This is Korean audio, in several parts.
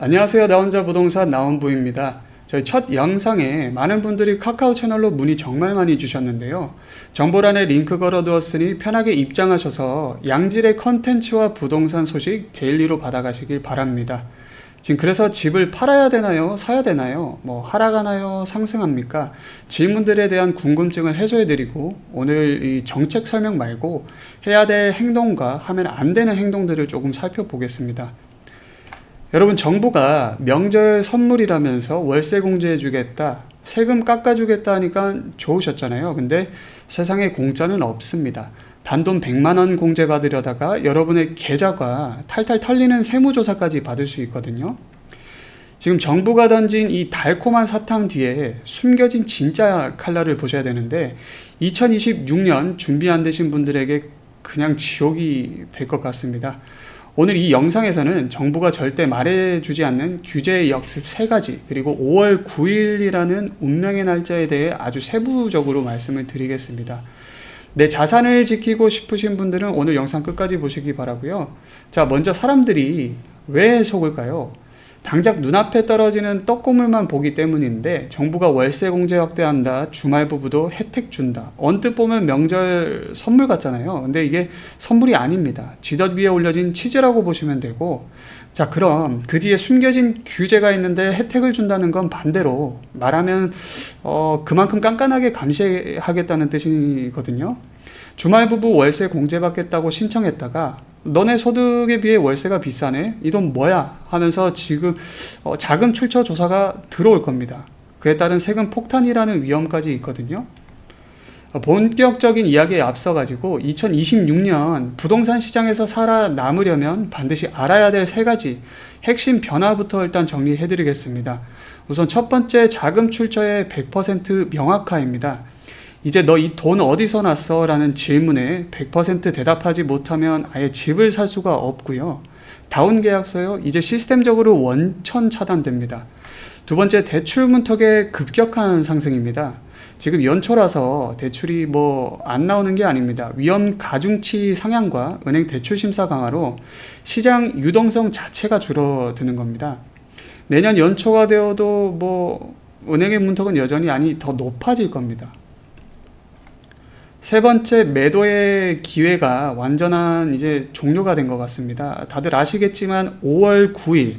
안녕하세요. 나 혼자 부동산 나온부입니다. 저희 첫 영상에 많은 분들이 카카오 채널로 문의 정말 많이 주셨는데요. 정보란에 링크 걸어두었으니 편하게 입장하셔서 양질의 컨텐츠와 부동산 소식 데일리로 받아가시길 바랍니다. 지금 그래서 집을 팔아야 되나요? 사야 되나요? 하락하나요? 상승합니까? 질문들에 대한 궁금증을 해소해드리고 오늘 이 정책 설명 말고 해야 될 행동과 하면 안 되는 행동들을 조금 살펴보겠습니다. 여러분, 정부가 명절 선물이라면서 월세 공제해 주겠다, 세금 깎아 주겠다 하니까 좋으셨잖아요. 근데 세상에 공짜는 없습니다. 단돈 100만 원 공제 받으려다가 여러분의 계좌가 탈탈 털리는 세무조사까지 받을 수 있거든요. 지금 정부가 던진 이 달콤한 사탕 뒤에 숨겨진 진짜 칼날을 보셔야 되는데, 2026년 준비 안 되신 분들에게 그냥 지옥이 될 것 같습니다. 오늘 이 영상에서는 정부가 절대 말해주지 않는 규제 역습 3가지, 그리고 5월 9일이라는 운명의 날짜에 대해 아주 세부적으로 말씀을 드리겠습니다. 내 자산을 지키고 싶으신 분들은 오늘 영상 끝까지 보시기 바라고요. 자, 먼저 사람들이 왜 속을까요? 당장 눈앞에 떨어지는 떡고물만 보기 때문인데, 정부가 월세 공제 확대한다, 주말 부부도 혜택 준다, 언뜻 보면 명절 선물 같잖아요. 근데 이게 선물이 아닙니다. 지덧 위에 올려진 치즈라고 보시면 되고, 자, 그럼 그 뒤에 숨겨진 규제가 있는데 혜택을 준다는 건 반대로 말하면 그만큼 깐깐하게 감시하겠다는 뜻이거든요. 주말 부부 월세 공제받겠다고 신청했다가 너네 소득에 비해 월세가 비싸네? 이 돈 뭐야? 하면서 지금 자금 출처 조사가 들어올 겁니다. 그에 따른 세금 폭탄이라는 위험까지 있거든요. 본격적인 이야기에 앞서가지고 2026년 부동산 시장에서 살아남으려면 반드시 알아야 될 3가지 핵심 변화부터 일단 정리해드리겠습니다. 우선 첫 번째, 자금 출처의 100% 명확화입니다. 이제 너 이 돈 어디서 났어? 라는 질문에 100% 대답하지 못하면 아예 집을 살 수가 없고요. 다운 계약서요, 이제 시스템적으로 원천 차단됩니다. 두 번째, 대출 문턱의 급격한 상승입니다. 지금 연초라서 대출이 안 나오는 게 아닙니다. 위험 가중치 상향과 은행 대출 심사 강화로 시장 유동성 자체가 줄어드는 겁니다. 내년 연초가 되어도 은행의 문턱은 여전히 더 높아질 겁니다. 세 번째, 매도의 기회가 완전한 이제 종료가 된 것 같습니다. 다들 아시겠지만 5월 9일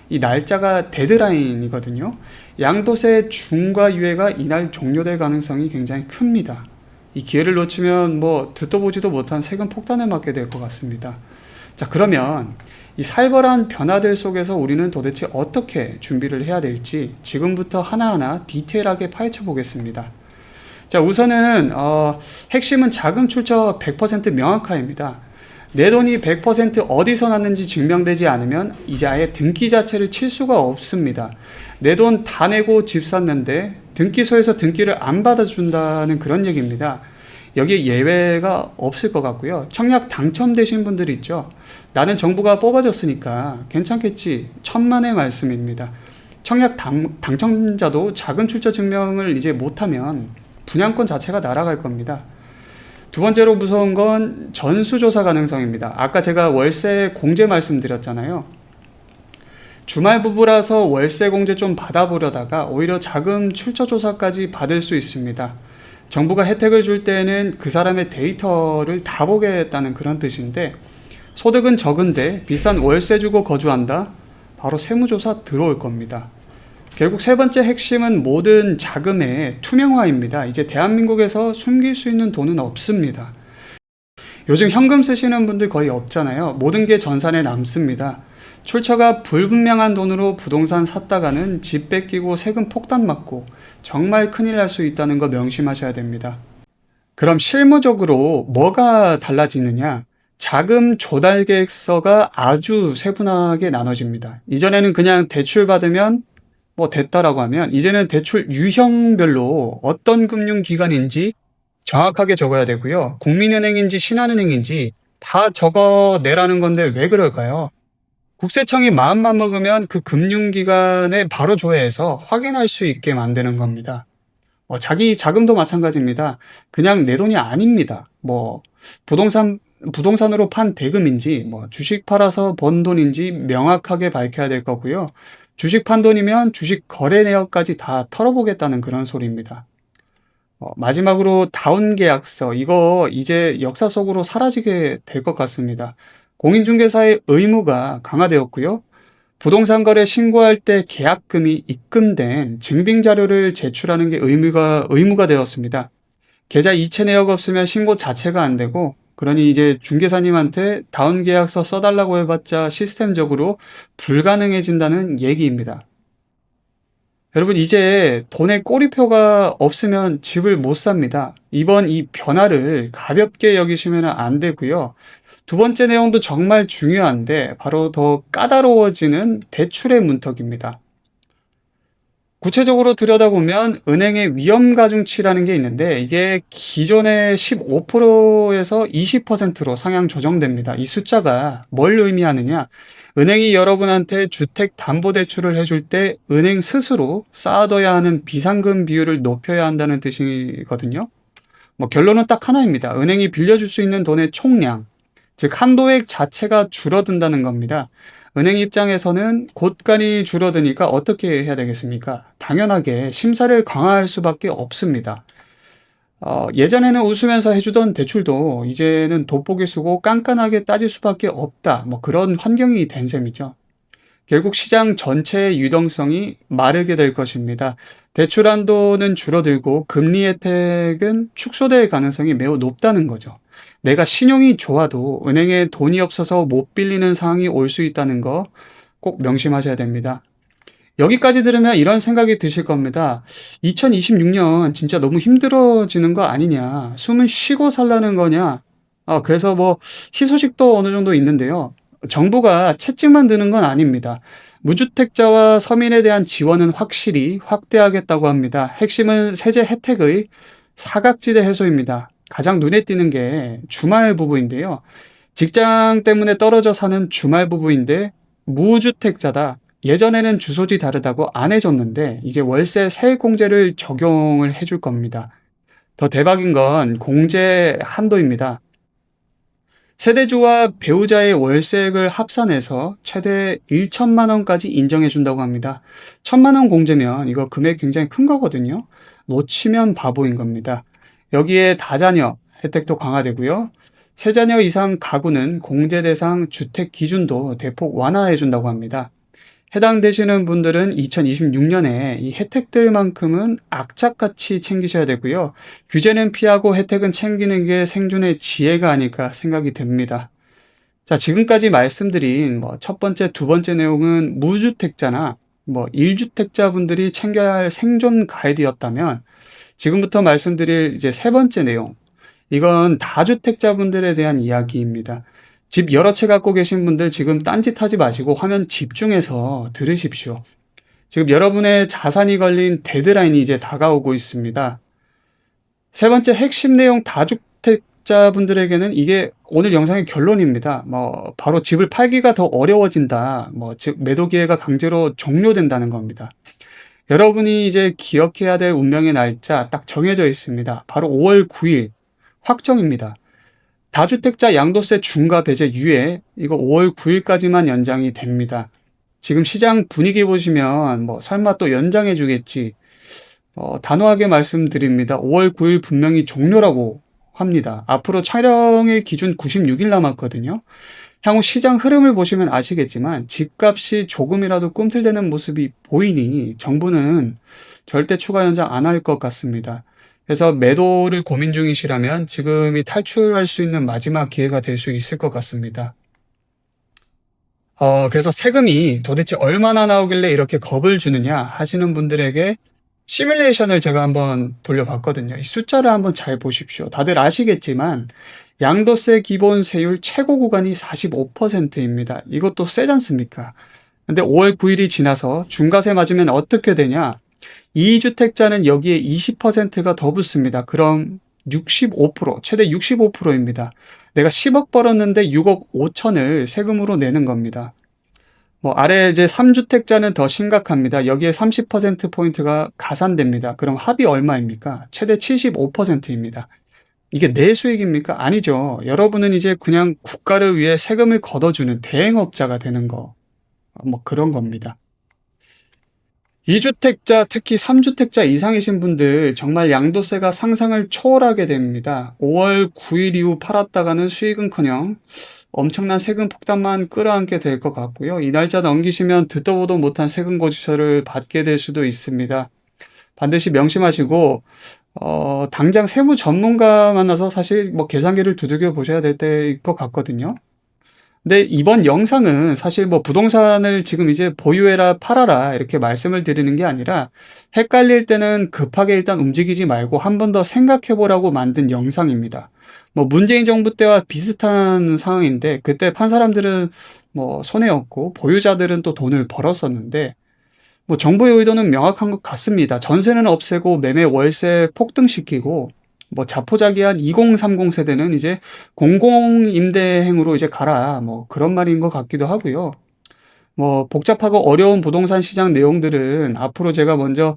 이 날짜가 데드라인이거든요. 양도세 중과 유예가 이날 종료될 가능성이 굉장히 큽니다. 이 기회를 놓치면 듣도 보지도 못한 세금 폭탄을 맞게 될 것 같습니다. 자, 그러면 이 살벌한 변화들 속에서 우리는 도대체 어떻게 준비를 해야 될지 지금부터 하나하나 디테일하게 파헤쳐 보겠습니다. 자, 우선은 핵심은 자금 출처 100% 명확화입니다. 내 돈이 100% 어디서 났는지 증명되지 않으면 이제 아예 등기 자체를 칠 수가 없습니다. 내 돈 다 내고 집 샀는데 등기소에서 등기를 안 받아준다는 그런 얘기입니다. 여기에 예외가 없을 것 같고요. 청약 당첨되신 분들 있죠. 나는 정부가 뽑아줬으니까 괜찮겠지, 천만의 말씀입니다. 청약 당첨자도 자금 출처 증명을 이제 못하면 분양권 자체가 날아갈 겁니다. 두 번째로 무서운 건 전수조사 가능성입니다. 아까 제가 월세 공제 말씀드렸잖아요. 주말 부부라서 월세 공제 좀 받아보려다가 오히려 자금 출처 조사까지 받을 수 있습니다. 정부가 혜택을 줄 때는 그 사람의 데이터를 다 보겠다는 그런 뜻인데, 소득은 적은데 비싼 월세 주고 거주한다? 바로 세무조사 들어올 겁니다. 결국 세 번째 핵심은 모든 자금의 투명화입니다. 이제 대한민국에서 숨길 수 있는 돈은 없습니다. 요즘 현금 쓰시는 분들 거의 없잖아요. 모든 게 전산에 남습니다. 출처가 불분명한 돈으로 부동산 샀다가는 집 뺏기고 세금 폭탄 맞고 정말 큰일 날 수 있다는 거 명심하셔야 됩니다. 그럼 실무적으로 뭐가 달라지느냐? 자금 조달 계획서가 아주 세분화하게 나눠집니다. 이전에는 그냥 대출 받으면 됐다라고 하면, 이제는 대출 유형별로 어떤 금융기관인지 정확하게 적어야 되고요. 국민은행인지 신한은행인지 다 적어내라는 건데 왜 그럴까요? 국세청이 마음만 먹으면 그 금융기관에 바로 조회해서 확인할 수 있게 만드는 겁니다. 자기 자금도 마찬가지입니다. 그냥 내 돈이 아닙니다. 부동산 부동산으로 판 대금인지 뭐 주식 팔아서 번 돈인지 명확하게 밝혀야 될 거고요. 주식 판 돈이면 주식 거래 내역까지 다 털어보겠다는 그런 소리입니다. 마지막으로 다운 계약서 이거 이제 역사 속으로 사라지게 될 것 같습니다. 공인중개사의 의무가 강화되었고요. 부동산 거래 신고할 때 계약금이 입금된 증빙 자료를 제출하는 게 의무가 되었습니다. 계좌 이체 내역 없으면 신고 자체가 안 되고, 그러니 이제 중개사님한테 다운 계약서 써달라고 해봤자 시스템적으로 불가능해진다는 얘기입니다. 여러분, 이제 돈에 꼬리표가 없으면 집을 못 삽니다. 이번 이 변화를 가볍게 여기시면 안 되고요. 두 번째 내용도 정말 중요한데 바로 더 까다로워지는 대출의 문턱입니다. 구체적으로 들여다보면 은행의 위험가중치라는 게 있는데 이게 기존의 15%에서 20%로 상향 조정됩니다. 이 숫자가 뭘 의미하느냐? 은행이 여러분한테 주택담보대출을 해줄 때 은행 스스로 쌓아둬야 하는 비상금 비율을 높여야 한다는 뜻이거든요. 뭐 결론은 딱 하나입니다. 은행이 빌려줄 수 있는 돈의 총량, 즉 한도액 자체가 줄어든다는 겁니다. 은행 입장에서는 곳간이 줄어드니까 어떻게 해야 되겠습니까? 당연하게 심사를 강화할 수밖에 없습니다. 예전에는 웃으면서 해주던 대출도 이제는 돋보기 쓰고 깐깐하게 따질 수밖에 없다. 뭐 그런 환경이 된 셈이죠. 결국 시장 전체의 유동성이 마르게 될 것입니다. 대출 한도는 줄어들고 금리 혜택은 축소될 가능성이 매우 높다는 거죠. 내가 신용이 좋아도 은행에 돈이 없어서 못 빌리는 상황이 올 수 있다는 거 꼭 명심하셔야 됩니다. 여기까지 들으면 이런 생각이 드실 겁니다. 2026년 진짜 너무 힘들어지는 거 아니냐? 숨은 쉬고 살라는 거냐? 그래서 뭐 희소식도 어느 정도 있는데요. 정부가 채찍만 드는 건 아닙니다. 무주택자와 서민에 대한 지원은 확실히 확대하겠다고 합니다. 핵심은 세제 혜택의 사각지대 해소입니다. 가장 눈에 띄는 게 주말 부부인데요. 직장 때문에 떨어져 사는 주말 부부인데 무주택자다. 예전에는 주소지 다르다고 안 해줬는데 이제 월세 세액공제를 적용을 해줄 겁니다. 더 대박인 건 공제 한도입니다. 세대주와 배우자의 월세액을 합산해서 최대 1천만 원까지 인정해 준다고 합니다. 1천만 원 공제면 이거 금액 굉장히 큰 거거든요. 놓치면 바보인 겁니다. 여기에 다자녀 혜택도 강화되고요. 세 자녀 이상 가구는 공제 대상 주택 기준도 대폭 완화해 준다고 합니다. 해당되시는 분들은 2026년에 이 혜택들만큼은 악착같이 챙기셔야 되고요. 규제는 피하고 혜택은 챙기는 게 생존의 지혜가 아닐까 생각이 듭니다. 자, 지금까지 말씀드린 첫 번째, 두 번째 내용은 무주택자나 1주택자 분들이 챙겨야 할 생존 가이드였다면 지금부터 말씀드릴 이제 세 번째 내용. 이건 다주택자 분들에 대한 이야기입니다. 집 여러 채 갖고 계신 분들 지금 딴짓하지 마시고 화면 집중해서 들으십시오. 지금 여러분의 자산이 걸린 데드라인이 이제 다가오고 있습니다. 세 번째 핵심 내용 다주택자 분들에게는 이게 오늘 영상의 결론입니다. 바로 집을 팔기가 더 어려워진다. 즉 매도 기회가 강제로 종료된다는 겁니다. 여러분이 이제 기억해야 될 운명의 날짜 딱 정해져 있습니다. 바로 5월 9일 확정입니다. 다주택자 양도세 중과 배제 유예 이거 5월 9일까지만 연장이 됩니다. 지금 시장 분위기 보시면 설마 또 연장해 주겠지. 단호하게 말씀드립니다. 5월 9일 분명히 종료라고 합니다. 앞으로 촬영일 기준 96일 남았거든요. 향후 시장 흐름을 보시면 아시겠지만 집값이 조금이라도 꿈틀대는 모습이 보이니 정부는 절대 추가 연장 안 할 것 같습니다. 그래서 매도를 고민 중이시라면 지금이 탈출할 수 있는 마지막 기회가 될 수 있을 것 같습니다. 그래서 세금이 도대체 얼마나 나오길래 이렇게 겁을 주느냐 하시는 분들에게 시뮬레이션을 제가 한번 돌려봤거든요. 이 숫자를 한번 잘 보십시오. 다들 아시겠지만 양도세 기본 세율 최고 구간이 45%입니다. 이것도 세지 않습니까? 근데 5월 9일이 지나서 중과세 맞으면 어떻게 되냐? 2주택자는 여기에 20%가 더 붙습니다. 그럼 65%, 최대 65%입니다. 내가 10억 벌었는데 6억 5천을 세금으로 내는 겁니다. 아래 이제 3주택자는 더 심각합니다. 여기에 30%포인트가 가산됩니다. 그럼 합이 얼마입니까? 최대 75%입니다. 이게 내 수익입니까? 아니죠. 여러분은 이제 그냥 국가를 위해 세금을 걷어주는 대행업자가 되는 거. 뭐 그런 겁니다. 2주택자, 특히 3주택자 이상이신 분들 정말 양도세가 상상을 초월하게 됩니다. 5월 9일 이후 팔았다가는 수익은커녕 엄청난 세금 폭탄만 끌어안게 될 것 같고요. 이 날짜 넘기시면 듣도 보도 못한 세금 고지서를 받게 될 수도 있습니다. 반드시 명심하시고 당장 세무 전문가 만나서 사실 뭐 계산기를 두들겨 보셔야 될 때일 것 같거든요. 근데 이번 영상은 사실 뭐 부동산을 지금 이제 보유해라, 팔아라 이렇게 말씀을 드리는 게 아니라 헷갈릴 때는 급하게 일단 움직이지 말고 한 번 더 생각해 보라고 만든 영상입니다. 뭐 문재인 정부 때와 비슷한 상황인데 그때 판 사람들은 뭐 손해였고 보유자들은 또 돈을 벌었었는데 뭐 정부의 의도는 명확한 것 같습니다. 전세는 없애고 매매 월세 폭등시키고 뭐 자포자기한 2030 세대는 이제 공공임대행으로 이제 가라. 뭐 그런 말인 것 같기도 하고요. 뭐 복잡하고 어려운 부동산 시장 내용들은 앞으로 제가 먼저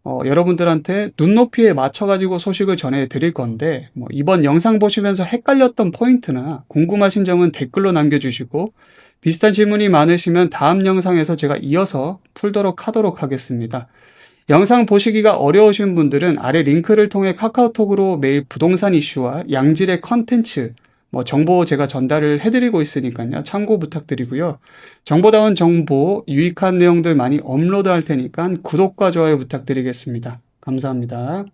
여러분들한테 눈높이에 맞춰가지고 소식을 전해드릴 건데, 뭐 이번 영상 보시면서 헷갈렸던 포인트나 궁금하신 점은 댓글로 남겨주시고, 비슷한 질문이 많으시면 다음 영상에서 제가 이어서 풀도록 하도록 하겠습니다. 영상 보시기가 어려우신 분들은 아래 링크를 통해 카카오톡으로 매일 부동산 이슈와 양질의 컨텐츠, 뭐 정보 제가 전달을 해드리고 있으니까요. 참고 부탁드리고요. 정보다운 정보, 유익한 내용들 많이 업로드할 테니까 구독과 좋아요 부탁드리겠습니다. 감사합니다.